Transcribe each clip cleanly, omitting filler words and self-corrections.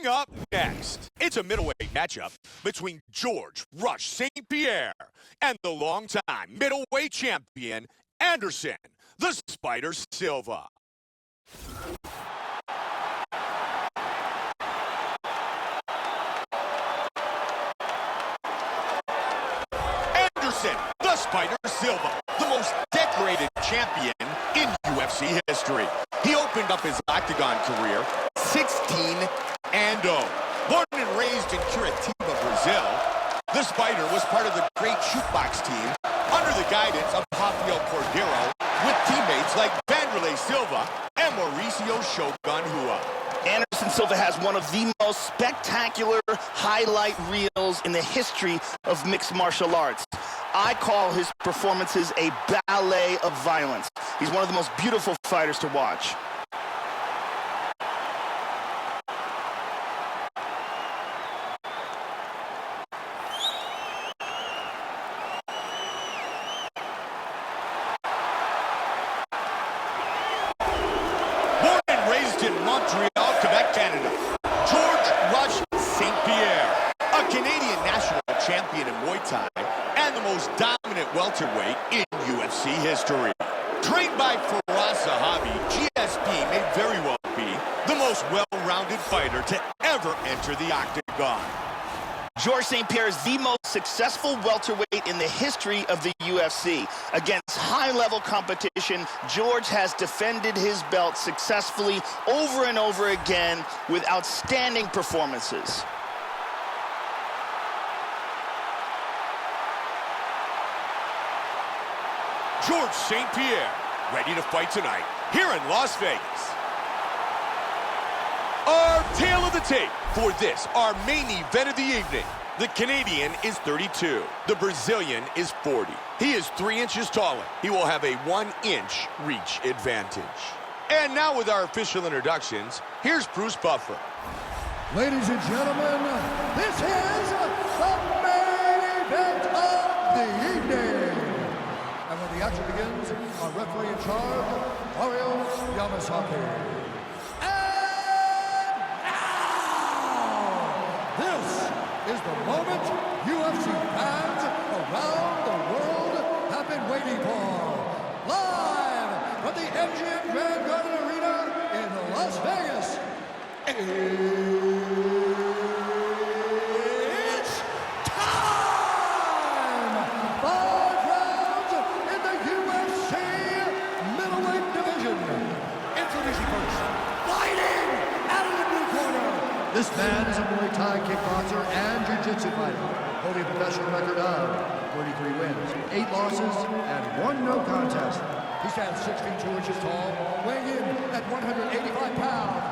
Coming up next, it's a middleweight matchup between George "Rush" St.Pierre and the longtime middleweight champion, Anderson "The Spider" Silva. Anderson "The Spider" Silva, the most decorated champion in UFC history. He opened up his octagon career 16-0. Born and raised in Curitiba, Brazil, the Spider was part of the great shootbox team under the guidance of Rafael Cordeiro, with teammates like Vanderlei Silva and Mauricio Shogun Rua. Anderson Silva has one of the most spectacular highlight reels in the history of mixed martial arts. I call his performances a ballet of violence. He's one of the most beautiful fighters to watch. Born and raised in Montreal, Quebec, Canada, George "Rush" St.Pierre, a Canadian national champion in Muay Thai and the most dominant welterweight in UFC history. Trained by Faraz Zahabi, GSP may very well be the most well-rounded fighter to ever enter the octagon. George St.Pierre is the most successful welterweight in the history of the UFC. Against high-level competition, George has defended his belt successfully over and over again with outstanding performances. George St.Pierre, ready to fight tonight here in Las Vegas. Our tale of the tape for this, our main event of the evening. The Canadian is 32. The Brazilian is 40. He is 3 inches taller. He will have a 1-inch reach advantage. And now with our official introductions, here's Bruce Buffer. Ladies and gentlemen, this is the main event of the evening. And when the action begins, our referee in charge, Mario Yamasaki. Is the moment UFC fans around the world have been waiting for. Live from the MGM Grand Garden Arena in Las Vegas. It's time! 5 rounds in the UFC middleweight division. Introducing first, fighting out of the blue corner. This man is a Muay Thai kickboxer and jiu-jitsu fighter, holding a professional record of 33 wins, 8 losses, and 1 no contest. He stands 6 feet 2 inches tall, weighing in at 185 pounds.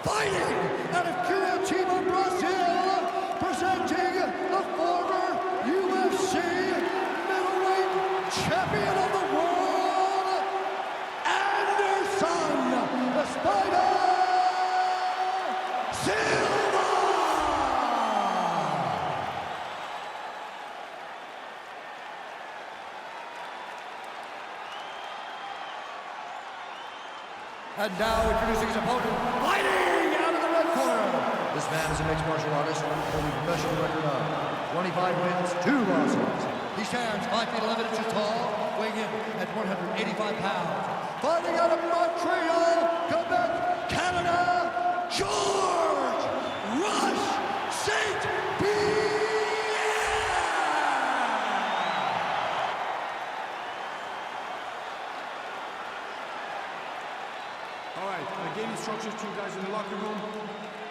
Fighting out of Curitiba, Brazil, presenting the former UFC middleweight champion of the world, Anderson "The Spider" Silva! And now introducing his opponent, fighting out of the red corner. This man is a mixed martial artist, holding a professional record of 25 wins, 2 losses. He stands 5 feet 11 inches tall, weighing in at 185 pounds. Fighting out of Montreal, Quebec, Canada, George "Rush" St.Pierre! All right, I gave instructions to you guys in the locker room.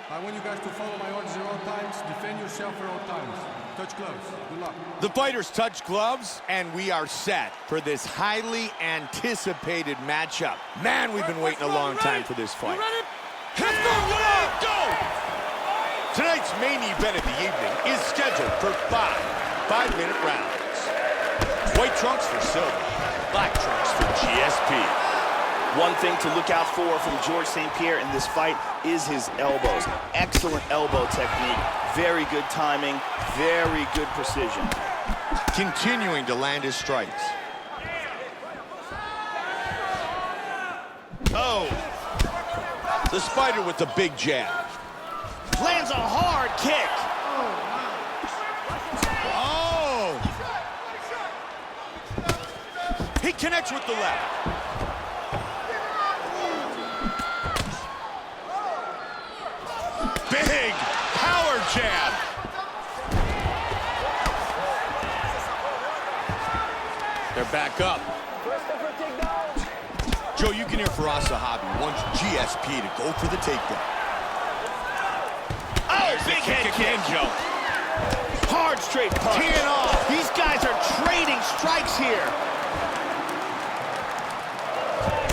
I want you guys to follow my orders at all times. Defend yourself at all times. Touch gloves. Good luck. The fighters touch gloves, and we are set for this highly anticipated matchup. Man, we've been waiting a long time for this fight. Let's go! Tonight's main event of the evening is scheduled for 5 5-minute rounds. White trunks for Silva, black trunks for GSP. One thing to look out for from George St.Pierre in this fight is his elbows. Excellent elbow technique, very good timing, very good precision. Continuing to land his strikes. Oh! The Spider with the big jab. Lands a He connects with the left. Big power jab. They're back up. Joe, you can hear Farasa Hobby wants GSP to go for the takedown. Oh, big head kick, Joe. Hard straight punch. Teeing off. These guys are trading strikes here.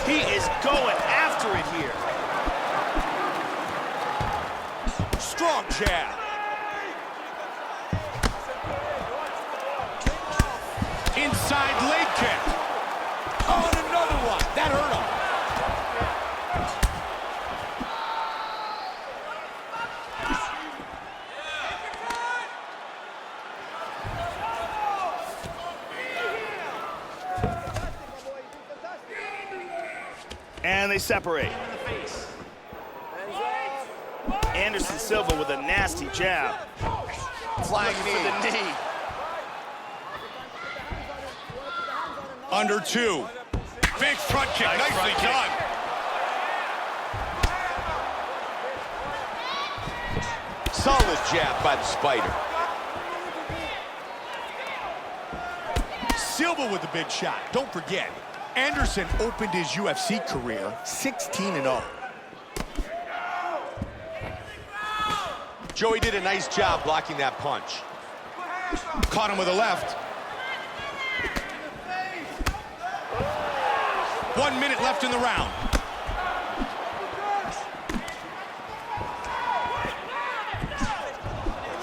He is going after it here. Strong jab. Inside leg kick. Oh, and another one. That hurt him. And they separate. Anderson Silva with a nasty jab. Flying For knee. the knee. Under two. Big front kick. Nice Nicely front kick. done. Solid jab by the Spider. Silva with a big shot. Don't forget, Anderson opened his UFC career 16-0. Joey did a nice job blocking that punch. Caught him with a left. 1 minute left in the round.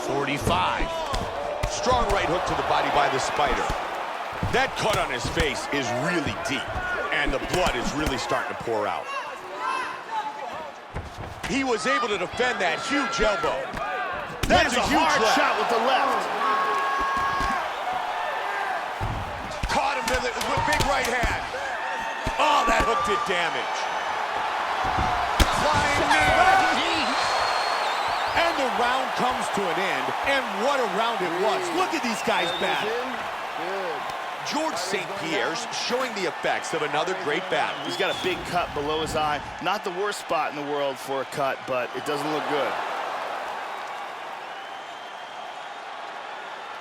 .45. Strong right hook to the body by the Spider. That cut on his face is really deep, and the blood is really starting to pour out. He was able to defend that huge elbow. That is a huge hard left. shot with the left. Caught him with a big right hand. Oh, that hook did damage. Flying knee. And the round comes to an end, and what a round it was. Look at these guys battle. George St.Pierre's showing the effects of another great battle. He's got a big cut below his eye. Not the worst spot in the world for a cut, but it doesn't look good.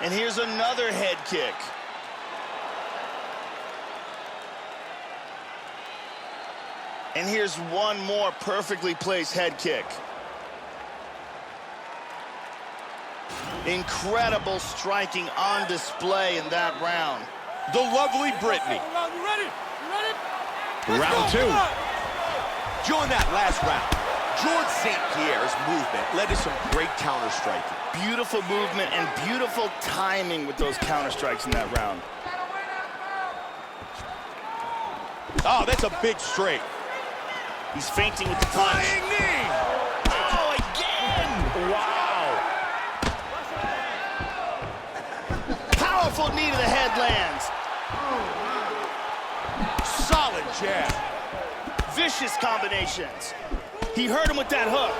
And here's another head kick. And here's one more perfectly placed head kick. Incredible striking on display in that round. The lovely Brittany. You ready? Round two. During that last round, George St.Pierre's movement led to some great counter striking. Beautiful movement and beautiful timing with those counter strikes in that round. Oh, that's a big straight. He's feinting with the punch. Flying knee. Oh, again! Wow. Powerful knee to the head lands. Solid jab. Vicious combinations. He hurt him with that hook.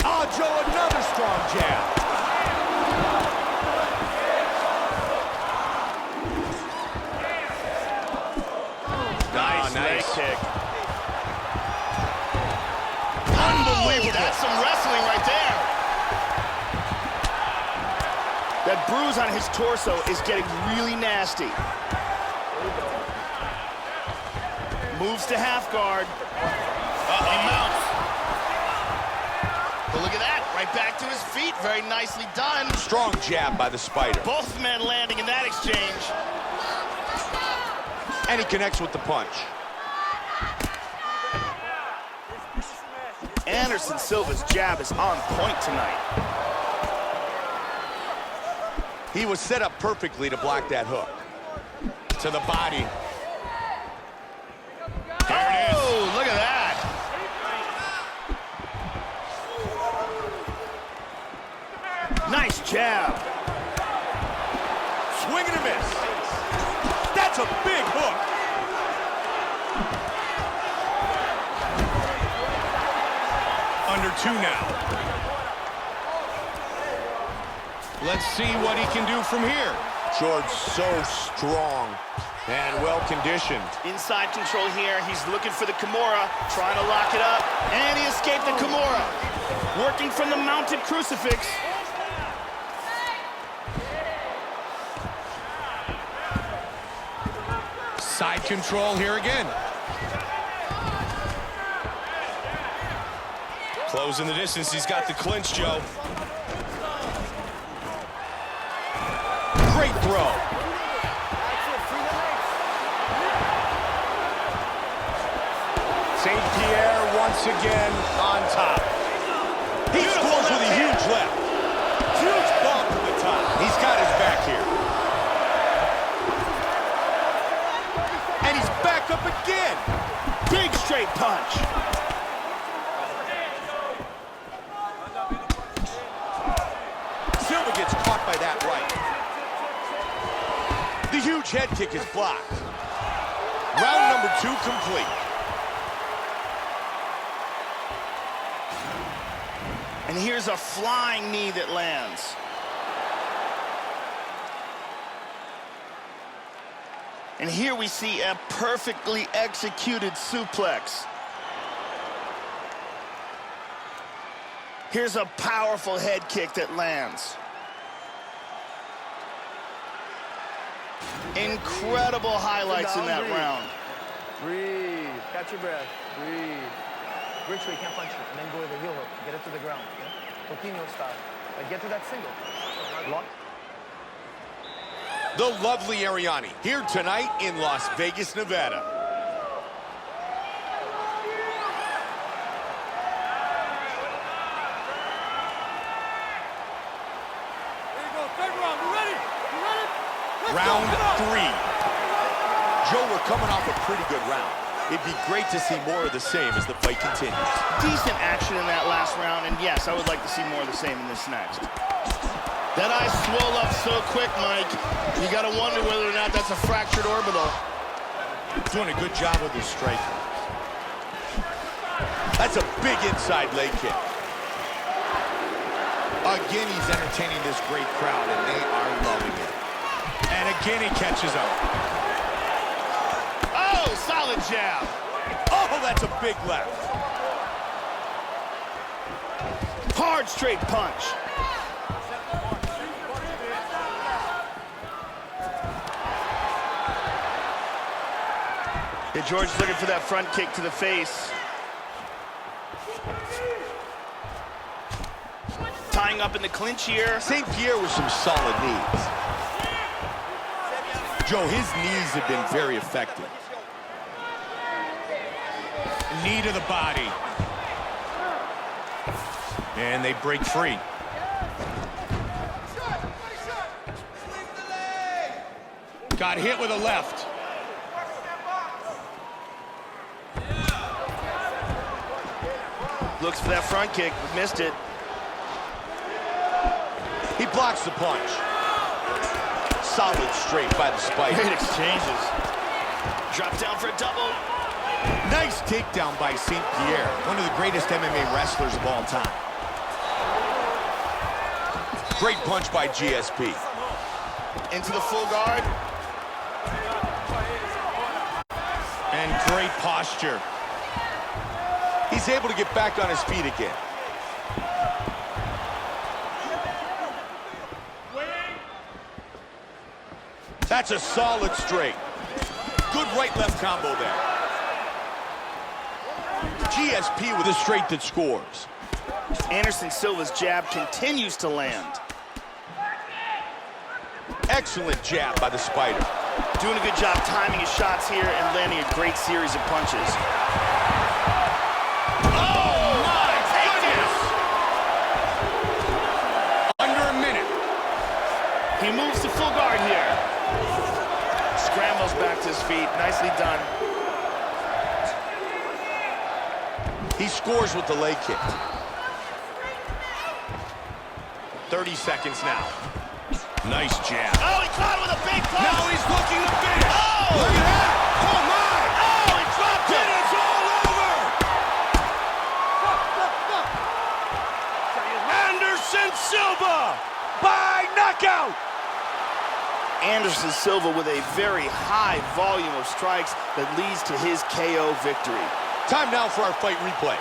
Oh, Joe, another strong jab. Nice leg nice. kick. Unbelievable. That's some wrestling right there. That bruise on his torso is getting really nasty. Moves to half guard. He mounts. But look at that, right back to his feet. Very nicely done. Strong jab by the Spider. Both men landing in that exchange. And he connects with the punch. Anderson Silva's jab is on point tonight. He was set up perfectly to block that hook. To the body. There it is. Oh, look at that. Nice jab. Swing and a miss. That's a big hook. Under two now. Let's see what he can do from here. George so strong. And well-conditioned. Inside control here. He's looking for the Kimura, trying to lock it up. And he escaped the Kimura. Working from the mounted crucifix. Side control here again. Closing the distance. He's got the clinch, Joe. Great throw. St.Pierre once again on top. He scores with a huge left. Huge ball to the top. He's got his back here. And he's back up again. Big straight punch. Silva gets caught by that right. The huge head kick is blocked. Round number 2 complete. And here's a flying knee that lands. And here we see a perfectly executed suplex. Here's a powerful head kick that lands. Incredible highlights in that round. Breathe. Catch your breath. Breathe. Bridge where you can't punch it, and then go with the heel hook. Get it to the ground. Okay? Coquino style. Like, get to that single. Lock. The lovely Ariani, here tonight in Las Vegas, Nevada. Here you go, third round. You ready? You ready? Round 3. Joe, we're coming off a pretty good round. It'd be great to see more of the same as the fight continues. Decent action in that last round, and yes, I would like to see more of the same in this next. That eye swelled up so quick, Mike. You gotta wonder whether or not that's a fractured orbital. Doing a good job with his striking. That's a big inside leg kick. Again, he's entertaining this great crowd, and they are loving it. And again, he catches him. Oh, solid jab. Oh, that's a big left. Hard straight punch. Yeah, George's looking for that front kick to the face. Tying up in the clinch here. St.Pierre with some solid knees. Joe, his knees have been very effective. Knee to the body. And they break free. Got hit with a left. Looks for that front kick, but missed it. He blocks the punch. Solid straight by the spider. Great exchanges. Drop down for a double. Nice takedown by St.Pierre, one of the greatest MMA wrestlers of all time. Great punch by GSP. Into the full guard. And great posture. He's able to get back on his feet again. That's a solid straight. Good right-left combo there. GSP with a straight that scores. Anderson Silva's jab continues to land. Excellent jab by the Spider. Doing a good job timing his shots here and landing a great series of punches. Oh, my goodness! Under a minute. He moves to full guard here. Scrambles back to his feet. Nicely done. He scores with the leg kick. 30 seconds now. Nice jab. Oh, he caught with a big punch. Now he's looking to finish. Oh! Look at that. Oh, my. Oh, he dropped it. It's all over. Anderson Silva by knockout. Anderson Silva with a very high volume of strikes that leads to his KO victory. Time now for our fight replay.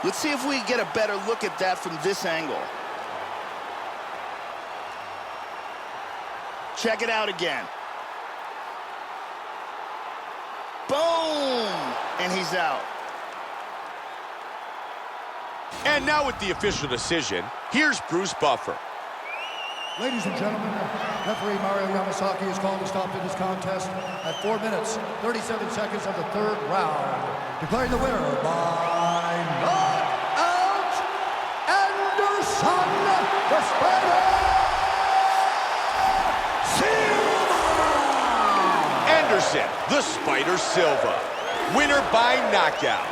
Let's see if we get a better look at that from this angle. Check it out again. Boom! And he's out. And now with the official decision, here's Bruce Buffer. Ladies and gentlemen, referee Mario Yamasaki has called a stop to this contest at 4 minutes, 37 seconds of the third round, declaring the winner by knockout, Anderson the Spider Silva! Anderson, the Spider Silva. Winner by knockout.